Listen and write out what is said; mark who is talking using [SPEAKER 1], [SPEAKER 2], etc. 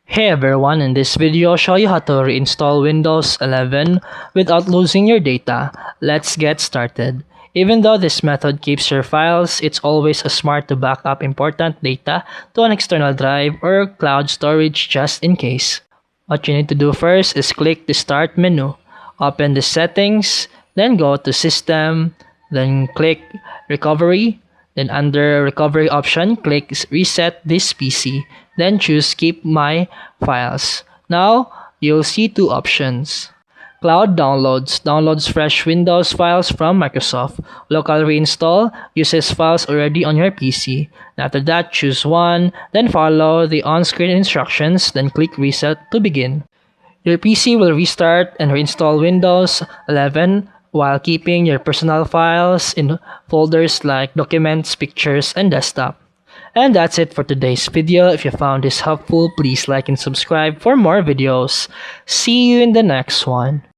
[SPEAKER 1] Hey everyone, in this video I'll show you how to reinstall Windows 11 without losing your data. Let's get started. Even though this method keeps your files, it's always smart to back up important data to an external drive or cloud storage just in case. What you need to do first is click the Start menu, open the Settings, then go to System, then click Recovery. Then under recovery option, click reset this PC. Then choose keep my files. Now, you'll see two options. Cloud downloads downloads fresh Windows files from Microsoft. Local reinstall uses files already on your PC. After that, choose one, then follow the on-screen instructions, then click reset to begin. Your PC will restart and reinstall Windows 11 while keeping your personal files in folders like Documents, Pictures, and Desktop. And that's it for today's video. If you found this helpful, please like and subscribe for more videos. See you in the next one.